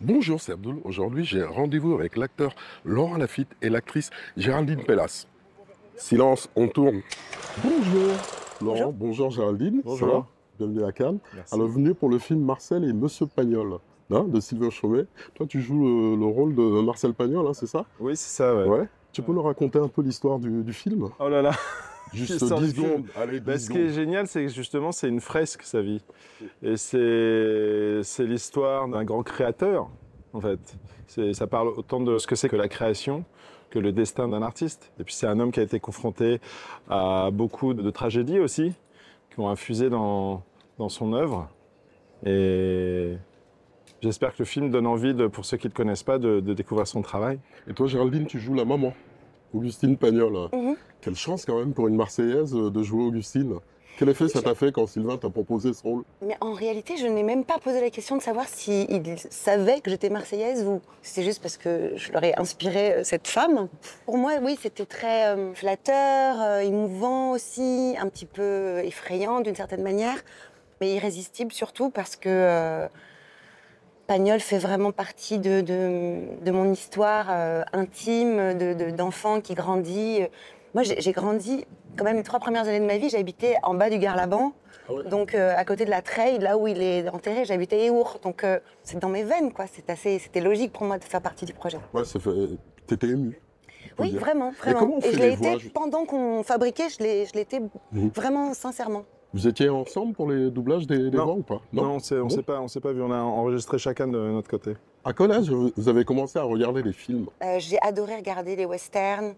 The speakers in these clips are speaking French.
Bonjour, c'est Abdoul. Aujourd'hui, j'ai un rendez-vous avec l'acteur Laurent Lafitte et l'actrice Géraldine Pellas. Silence, on tourne. Bonjour Bonjour. Laurent, bonjour Géraldine, ça Bonjour. va? Bienvenue à Cannes. Merci. Alors, venez pour le film Marcel et Monsieur Pagnol, hein, de Sylvain Chomet. Toi, tu joues le rôle de Marcel Pagnol, hein, c'est ça? Oui, c'est ça, ouais. Ouais. Tu peux nous raconter un peu l'histoire du film? Oh là là, Juste l'histoire 10 du film. secondes, allez, 10 Bah, ce qui est secondes. génial, c'est que justement, c'est une fresque, sa vie. Et c'est l'histoire d'un grand créateur, en fait. Ça parle autant de ce que c'est que la création que le destin d'un artiste. Et puis, c'est un homme qui a été confronté à beaucoup de tragédies aussi, qui ont infusé dans son œuvre. Et j'espère que le film donne envie, pour ceux qui ne le connaissent pas, de découvrir son travail. Et toi, Géraldine, tu joues la maman, Augustine Pagnol. Quelle chance quand même pour une Marseillaise de jouer Augustine. Quel effet ça t'a fait quand Sylvain t'a proposé ce rôle? Mais en réalité, je n'ai même pas posé la question de savoir s'ils savaient que j'étais marseillaise ou c'est juste parce que je leur ai inspiré cette femme. Pour moi, oui, c'était très flatteur, émouvant aussi, un petit peu effrayant d'une certaine manière, mais irrésistible surtout parce que Pagnol fait vraiment partie de mon histoire intime, d'enfant qui grandit. Moi, j'ai grandi, quand même, les 3 premières années de ma vie, j'habitais en bas du Garlaban, Ah ouais. donc à côté de la Treille, là où il est enterré, j'habitais Éour. Donc c'est dans mes veines, quoi. C'était logique pour moi de faire partie du projet. Ouais, ça fait... T'étais ému. faut Oui, dire. vraiment, Et vraiment. comment on Et fait je les l'ai voix été pendant qu'on fabriquait, je l'étais Mhm. vraiment sincèrement. Vous étiez ensemble pour les doublages des Non. voix ou pas? Non, on Bon. s'est pas vu, on a enregistré chacun de notre côté. À quel âge vous avez commencé à regarder les films? J'ai adoré regarder les westerns.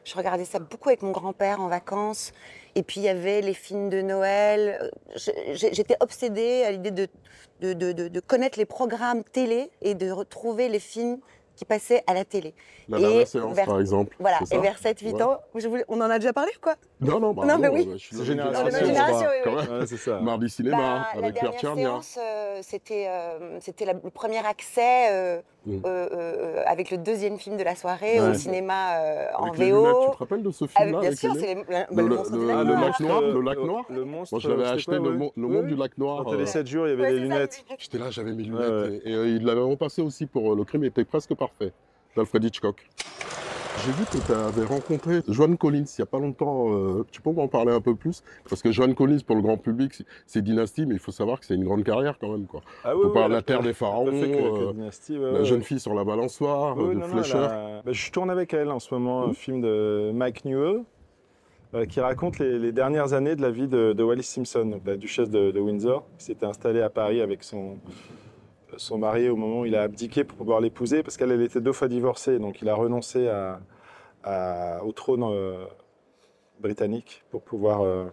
Je regardais ça beaucoup avec mon grand-père en vacances. Et puis il y avait les films de Noël. J'étais obsédée à l'idée de connaître les programmes télé et de retrouver les films qui passaient à la télé. La Et dernière séance, vers- par exemple. Voilà, c'est et ça? vers 7-8 Ouais. ans, on en a déjà parlé ou quoi? Non, non, bah Non, mais non, oui. je suis C'est de la génération, Dans la même on génération, va- oui, quand oui. même. Ouais, c'est ça. Mardi Cinéma, La avec Pierre dernière Tchernia. séance, c'était le premier accès Mm. avec le deuxième film de la soirée Ouais. au cinéma en Avec les lunettes, tu VO. te rappelles de ce Ah, film-là bien avec sûr, les c'est lunettes le monstre du lac le Noir. lac noir, le lac noir. Le monstre. Moi, je l'avais c'était acheté, quoi, le, ouais. le Oui, monde oui. du lac noir. Quand les 7 jours, il y avait Ouais, les c'est ça, lunettes. J'étais là, j'avais mes lunettes. Ouais, ouais. Et il l'avait repassé aussi pour Le crime était presque parfait, d'Alfred Hitchcock. J'ai vu que tu avais rencontré Joan Collins il n'y a pas longtemps. Tu peux m'en parler un peu plus? Parce que Joan Collins, pour le grand public, c'est Dynastie, mais il faut savoir que c'est une grande carrière quand même, quoi. Ah On oui, parle oui, de La elle Terre a des Pharaons, fait que Dynastie, ouais, La ouais. jeune fille sur la balançoire, Oui, de non, non, Fleischer. bah, je tourne avec elle en ce moment un film de Mike Newell qui raconte les dernières années de la vie de Wallis Simpson, donc la duchesse de Windsor, qui s'était installée à Paris avec son mari au moment où il a abdiqué pour pouvoir l'épouser, parce qu'elle était 2 fois divorcée, donc il a renoncé au trône britannique pour pouvoir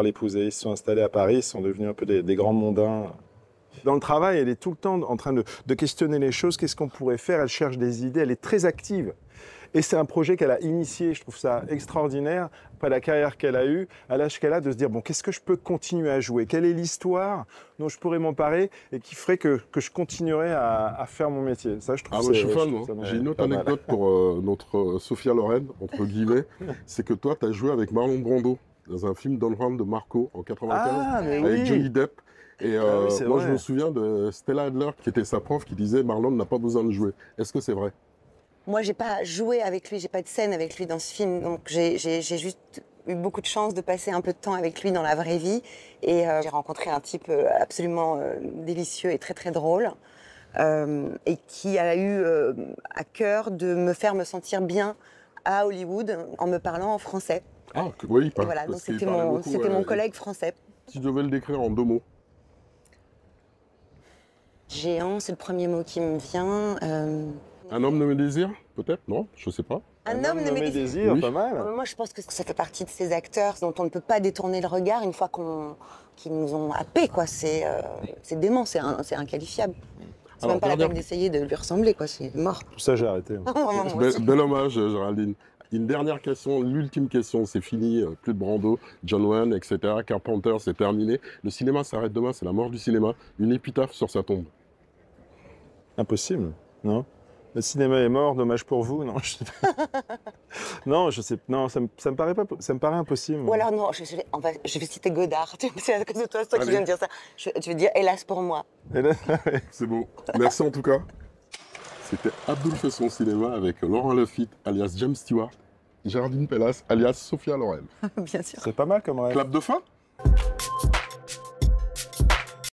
l'épouser. Ils se sont installés à Paris, ils sont devenus un peu des grands mondains. Dans le travail, elle est tout le temps en train de questionner les choses, qu'est-ce qu'on pourrait faire, elle cherche des idées, elle est très active. Et c'est un projet qu'elle a initié, je trouve ça extraordinaire, après la carrière qu'elle a eue, à l'âge qu'elle a, de se dire, bon, qu'est-ce que je peux continuer à jouer? Quelle est l'histoire dont je pourrais m'emparer et qui ferait que je continuerai à faire mon métier? Ça, je trouve Ah, moi, je suis je fan, trouve moi. ça J'ai une autre pas mal. anecdote pour notre Sophia Loren, entre guillemets. C'est que toi, tu as joué avec Marlon Brando dans un film Don Juan de Marco en 95, Ah, mais avec oui. Johnny Depp. Et Ah oui, c'est moi, vrai. je me souviens de Stella Adler, qui était sa prof, qui disait Marlon n'a pas besoin de jouer. Est-ce que c'est vrai? Moi, j'ai pas joué avec lui, j'ai pas de scène avec lui dans ce film, donc j'ai juste eu beaucoup de chance de passer un peu de temps avec lui dans la vraie vie. Et j'ai rencontré un type absolument délicieux et très très drôle, et qui a eu à cœur de me faire me sentir bien à Hollywood en me parlant en français. Ah, oui. Et voilà, donc c'était mon collègue français. Si je devais le décrire en 2 mots. Géant, c'est le premier mot qui me vient. Un homme nommé Désir, peut-être? Non, je sais pas. Un homme nommé nommé Désir. Désir, Oui. pas mal. Moi, je pense que ça fait partie de ces acteurs dont on ne peut pas détourner le regard une fois qu'ils nous ont happés, quoi. C'est dément, c'est inqualifiable. C'est Alors, même pas la dernière- peine d'essayer de lui ressembler, quoi. C'est mort. Pour ça, j'ai arrêté. Vraiment, moi Bel, aussi. bel hommage, Géraldine. Une dernière question, l'ultime question, c'est fini, plus de Brando, John Wayne, etc. Carpenter, c'est terminé. Le cinéma s'arrête demain, c'est la mort du cinéma. Une épitaphe sur sa tombe. Impossible, non? Le cinéma est mort, dommage pour vous, non? Je sais pas. Non, je sais, non, ça me paraît pas, ça me paraît impossible. Ou alors, non, je vais citer Godard. C'est à cause de toi, c'est toi qui Allez. viens de dire ça. Je vais dire hélas pour moi. Et là, C'est beau. Merci en tout cas. C'était Abdoul fait son cinéma avec Laurent Lafitte, alias James Stewart, Géraldine Pellas, alias Sophia Loren. Bien sûr. C'est pas mal comme rêve. Clap de fin.